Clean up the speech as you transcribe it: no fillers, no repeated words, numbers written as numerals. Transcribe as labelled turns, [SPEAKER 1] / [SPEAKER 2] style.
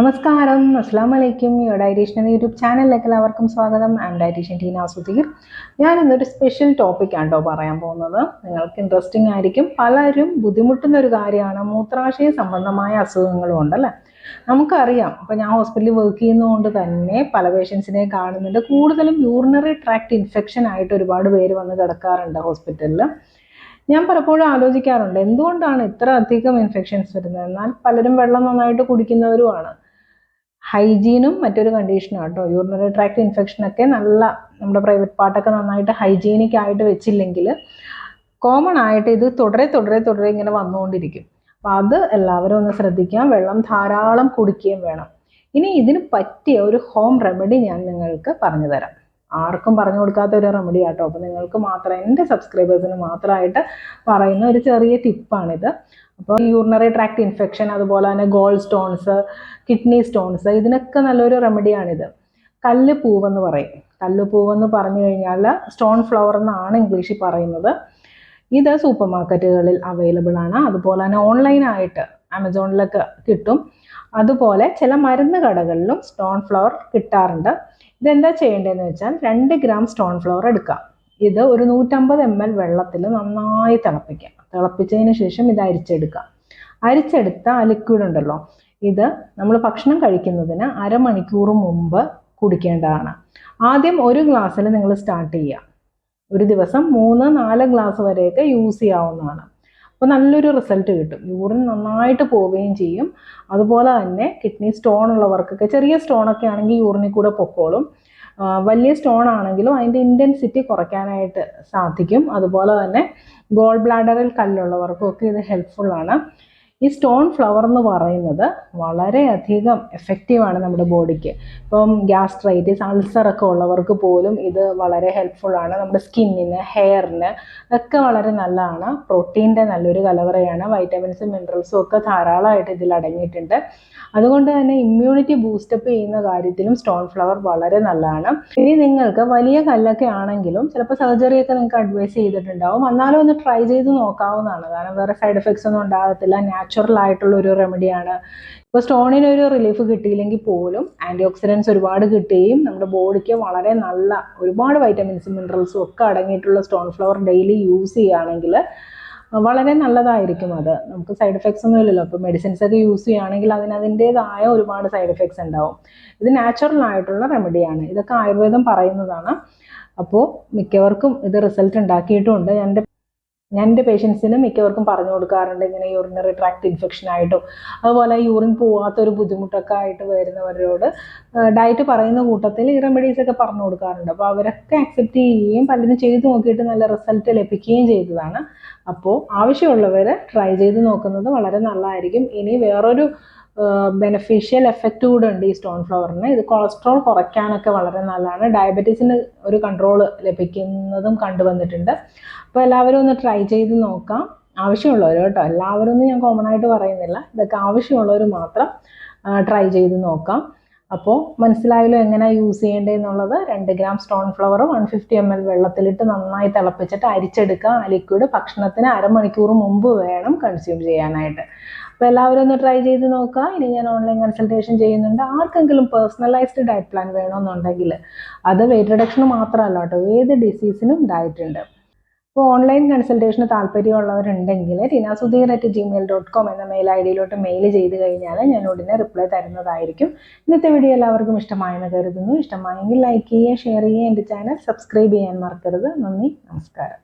[SPEAKER 1] നമസ്കാരം, അസ്സാം വലൈക്കും. ഡയറ്റീഷ്യൻ എന്ന യൂട്യൂബ് ചാനലിലേക്ക് എല്ലാവർക്കും സ്വാഗതം. I am dietitian Teena Sudheer. ഞാൻ ഇന്നൊരു സ്പെഷ്യൽ ടോപ്പിക്കാണ് പറയാൻ പോകുന്നത്. നിങ്ങൾക്ക് ഇൻട്രസ്റ്റിംഗ് ആയിരിക്കും. പലരും ബുദ്ധിമുട്ടുന്ന ഒരു കാര്യമാണ്, മൂത്രാശയ സംബന്ധമായ അസുഖങ്ങളും ഉണ്ടല്ലേ. നമുക്കറിയാം, ഇപ്പം ഞാൻ ഹോസ്പിറ്റലിൽ വർക്ക് ചെയ്യുന്നതുകൊണ്ട് തന്നെ പല പേഷ്യൻസിനെ കാണുന്നുണ്ട്. കൂടുതലും യൂറിനറി ട്രാക്ട് ഇൻഫെക്ഷൻ ആയിട്ട് ഒരുപാട് പേര് വന്ന് കിടക്കാറുണ്ട് ഹോസ്പിറ്റലിൽ. ഞാൻ പലപ്പോഴും ആലോചിക്കാറുണ്ട്, എന്തുകൊണ്ടാണ് ഇത്ര അധികം ഇൻഫെക്ഷൻസ് വരുന്നത്. എന്നാൽ പലരും വെള്ളം നന്നായിട്ട് കുടിക്കുന്നവരുമാണ്. ഹൈജീനും മറ്റൊരു കണ്ടീഷനാണ് കേട്ടോ. യൂറിനറി ട്രാക്ട് ഇൻഫെക്ഷനൊക്കെ നമ്മുടെ പ്രൈവറ്റ് പാർട്ടൊക്കെ നന്നായിട്ട് ഹൈജീനിക് ആയിട്ട് വെച്ചില്ലെങ്കിൽ കോമൺ ആയിട്ട് ഇത് തുടരെ ഇങ്ങനെ വന്നുകൊണ്ടിരിക്കും. അപ്പം അത് എല്ലാവരും ഒന്ന് ശ്രദ്ധിക്കാം. വെള്ളം ധാരാളം കുടിക്കുകയും വേണം. ഇനി ഇതിന് പറ്റിയ ഒരു ഹോം റെമഡി ഞാൻ നിങ്ങൾക്ക് പറഞ്ഞു തരാം. ആർക്കും പറഞ്ഞു കൊടുക്കാത്ത ഒരു റെമഡി ആട്ടോ. അപ്പം നിങ്ങൾക്ക് മാത്രം, എൻ്റെ സബ്സ്ക്രൈബേഴ്സിന് മാത്രമായിട്ട് പറയുന്ന ഒരു ചെറിയ ടിപ്പാണിത്. അപ്പോൾ യൂറിനറി ട്രാക്ട് ഇൻഫെക്ഷൻ, അതുപോലെ തന്നെ ഗോൾ സ്റ്റോൺസ്, കിഡ്നി സ്റ്റോൺസ്, ഇതിനൊക്കെ നല്ലൊരു റെമഡിയാണിത്. കല്ലുപൂവെന്ന് പറയും. കല്ലുപൂവെന്ന് പറഞ്ഞു കഴിഞ്ഞാൽ സ്റ്റോൺ ഫ്ലവർ എന്നാണ് ഇംഗ്ലീഷിൽ പറയുന്നത്. ഇത് സൂപ്പർ മാർക്കറ്റുകളിൽ അവൈലബിൾ ആണ്. അതുപോലെ തന്നെ ഓൺലൈനായിട്ട് ആമസോണിലൊക്കെ കിട്ടും. അതുപോലെ ചില മരുന്ന് കടകളിലും സ്റ്റോൺ ഫ്ലവർ കിട്ടാറുണ്ട്. ഇതെന്താ ചെയ്യേണ്ടതെന്ന് വെച്ചാൽ 2 ഗ്രാം സ്റ്റോൺ ഫ്ലവർ എടുക്കാം. ഇത് ഒരു 150 ml വെള്ളത്തിൽ നന്നായി തിളപ്പിക്കാം. തിളപ്പിച്ചതിന് ശേഷം ഇത് അരിച്ചെടുക്കാം. അരിച്ചെടുത്ത ആ ലിക്വിഡ് ഉണ്ടല്ലോ, ഇത് നമ്മൾ ഭക്ഷണം കഴിക്കുന്നതിന് അരമണിക്കൂർ മുമ്പ് കുടിക്കേണ്ടതാണ്. ആദ്യം 1 ഗ്ലാസ്സിൽ നിങ്ങൾ സ്റ്റാർട്ട് ചെയ്യുക. ഒരു ദിവസം 3-4 ഗ്ലാസ് വരെയൊക്കെ യൂസ് ചെയ്യാവുന്നതാണ്. അപ്പോൾ നല്ലൊരു റിസൾട്ട് കിട്ടും. യൂറിൻ നന്നായിട്ട് പോവുകയും ചെയ്യും. അതുപോലെ തന്നെ കിഡ്നി സ്റ്റോൺ ഉള്ളവർക്കൊക്കെ, ചെറിയ സ്റ്റോണൊക്കെ ആണെങ്കിൽ യൂറിനിൽ കൂടെ പൊക്കോളും. വലിയ സ്റ്റോൺ ആണെങ്കിലും അതിൻ്റെ ഇൻറ്റൻസിറ്റി കുറയ്ക്കാനായിട്ട് സാധിക്കും. അതുപോലെ തന്നെ ഗോൾ ബ്ലാഡറിൽ കല്ലുള്ളവർക്കൊക്കെ ഇത് ഹെൽപ്ഫുള്ളാണ്. ഈ സ്റ്റോൺ ഫ്ലവർ എന്ന് പറയുന്നത് വളരെയധികം എഫക്റ്റീവാണ് നമ്മുടെ ബോഡിക്ക്. ഇപ്പം ഗ്യാസ്ട്രൈറ്റിസ്, അൾസറൊക്കെ ഉള്ളവർക്ക് പോലും ഇത് വളരെ ഹെൽപ്ഫുള്ളാണ്. നമ്മുടെ സ്കിന്നിന്, ഹെയറിന് ഒക്കെ വളരെ നല്ലതാണ്. പ്രോട്ടീൻ്റെ നല്ലൊരു കലവറയാണ്. വൈറ്റമിൻസും മിനറൽസും ഒക്കെ ധാരാളമായിട്ട് ഇതിൽ അടങ്ങിയിട്ടുണ്ട്. അതുകൊണ്ട് തന്നെ ഇമ്മ്യൂണിറ്റി ബൂസ്റ്റപ്പ് ചെയ്യുന്ന കാര്യത്തിലും സ്റ്റോൺ ഫ്ലവർ വളരെ നല്ലതാണ്. ഇനി നിങ്ങൾക്ക് വലിയ കല്ലൊക്കെ ആണെങ്കിലും ചിലപ്പോൾ സർജറിയൊക്കെ നിങ്ങൾക്ക് അഡ്വൈസ് ചെയ്തിട്ടുണ്ടാവും. എന്നാലും ഒന്ന് ട്രൈ ചെയ്ത് നോക്കാവുന്നതാണ്. കാരണം വേറെ സൈഡ് എഫക്ട്സ് ഒന്നും ഉണ്ടാകത്തില്ല. നാച്ചുറൽ ആയിട്ടുള്ള ഒരു റെമഡിയാണ്. ഇപ്പോൾ സ്റ്റോണിനൊരു റിലീഫ് കിട്ടിയില്ലെങ്കിൽ പോലും ആൻറ്റി ഓക്സിഡൻസ് ഒരുപാട് കിട്ടുകയും നമ്മുടെ ബോഡിക്ക് വളരെ നല്ല ഒരുപാട് വൈറ്റമിൻസും മിനറൽസും ഒക്കെ അടങ്ങിയിട്ടുള്ള സ്റ്റോൺ ഫ്ലവർ ഡെയിലി യൂസ് ചെയ്യുകയാണെങ്കിൽ വളരെ നല്ലതായിരിക്കും. അത് നമുക്ക് സൈഡ് എഫക്ട്സ് ഒന്നും ഇല്ലല്ലോ. ഇപ്പോൾ മെഡിസിൻസ് ഒക്കെ യൂസ് ചെയ്യുകയാണെങ്കിൽ അതിൻ്റേതായ ഒരുപാട് സൈഡ് എഫക്ട്സ് ഉണ്ടാവും. ഇത് നാച്ചുറൽ ആയിട്ടുള്ള റെമഡിയാണ്. ഇതൊക്കെ ആയുർവേദം പറയുന്നതാണ്. അപ്പോൾ മിക്കവർക്കും ഇത് റിസൾട്ട് ഉണ്ടാക്കിയിട്ടുമുണ്ട്. ഞാൻ എൻ്റെ പേഷ്യൻസിന് മിക്കവർക്കും പറഞ്ഞു കൊടുക്കാറുണ്ട്, ഇങ്ങനെ യൂറിനറി ട്രാക്ട് ഇൻഫെക്ഷൻ ആയിട്ടും അതുപോലെ യൂറിൻ പോവാത്തൊരു ബുദ്ധിമുട്ടൊക്കെ ആയിട്ട് വരുന്നവരോട് ഡയറ്റ് പറയുന്ന കൂട്ടത്തിൽ ഈ റെമഡീസൊക്കെ പറഞ്ഞു കൊടുക്കാറുണ്ട്. അപ്പോൾ അവരൊക്കെ അക്സെപ്റ്റ് ചെയ്യുകയും പലരും ചെയ്ത് നോക്കിയിട്ട് നല്ല റിസൾട്ട് ലഭിക്കുകയും ചെയ്തതാണ്. അപ്പോൾ ആവശ്യമുള്ളവർ ട്രൈ ചെയ്ത് നോക്കുന്നത് വളരെ നല്ലതായിരിക്കും. ഇനി വേറൊരു ബെനഫിഷ്യൽ എഫക്റ്റ് കൂടെ ഉണ്ട് ഈ സ്റ്റോൺ ഫ്ലവറിന്. ഇത് കൊളസ്ട്രോൾ കുറയ്ക്കാനൊക്കെ വളരെ നല്ലതാണ്. ഡയബറ്റീസിന് ഒരു കൺട്രോൾ ലഭിക്കുന്നതും കണ്ടുവന്നിട്ടുണ്ട്. അപ്പോൾ എല്ലാവരും ഒന്ന് ട്രൈ ചെയ്ത് നോക്കാം. ആവശ്യമുള്ളവർ കേട്ടോ, എല്ലാവരും ഒന്നും ഞാൻ കോമൺ ആയിട്ട് പറയുന്നില്ല. ഇതൊക്കെ ആവശ്യമുള്ളവർ മാത്രം ട്രൈ ചെയ്ത് നോക്കാം. അപ്പോൾ മനസ്സിലായല്ലോ എങ്ങനെയാണ് യൂസ് ചെയ്യേണ്ടതെന്നുള്ളത്. 2 ഗ്രാം സ്റ്റോൺ ഫ്ലവർ 150 ml വെള്ളത്തിലിട്ട് നന്നായി തിളപ്പിച്ചിട്ട് അരിച്ചെടുക്കുക. ആ ലിക്വിഡ് ഭക്ഷണത്തിന് അരമണിക്കൂർ മുമ്പ് വേണം കൺസ്യൂം ചെയ്യാനായിട്ട്. അപ്പോൾ എല്ലാവരും ഒന്ന് ട്രൈ ചെയ്ത് നോക്കുക. ഇനി ഞാൻ ഓൺലൈൻ കൺസൾട്ടേഷൻ ചെയ്യുന്നുണ്ട്. ആർക്കെങ്കിലും പേഴ്സണലൈസ്ഡ് ഡയറ്റ് പ്ലാൻ വേണമെന്നുണ്ടെങ്കിൽ, അത് വെയിറ്റ് റിഡക്ഷന് മാത്രമല്ല കേട്ടോ, ഏത് ഡിസീസിനും ഡയറ്റ് ഉണ്ട്. അപ്പോൾ ഓൺലൈൻ കൺസൾട്ടേഷന് താല്പര്യമുള്ളവരുണ്ടെങ്കിൽ tinasutheer@gmail.com എന്ന മെയിൽ ID-യിലോട്ട് മെയിൽ ചെയ്ത് കഴിഞ്ഞാൽ ഞാൻ ഉടനെ റിപ്ലൈ തരുന്നതായിരിക്കും. ഇന്നത്തെ വീഡിയോ എല്ലാവർക്കും ഇഷ്ടമായെന്ന് കരുതുന്നു. ഇഷ്ടമായെങ്കിൽ ലൈക്ക് ചെയ്യുക, ഷെയർ ചെയ്യുക, എൻ്റെ ചാനൽ സബ്സ്ക്രൈബ് ചെയ്യാൻ മറക്കരുത്. നന്ദി, നമസ്കാരം.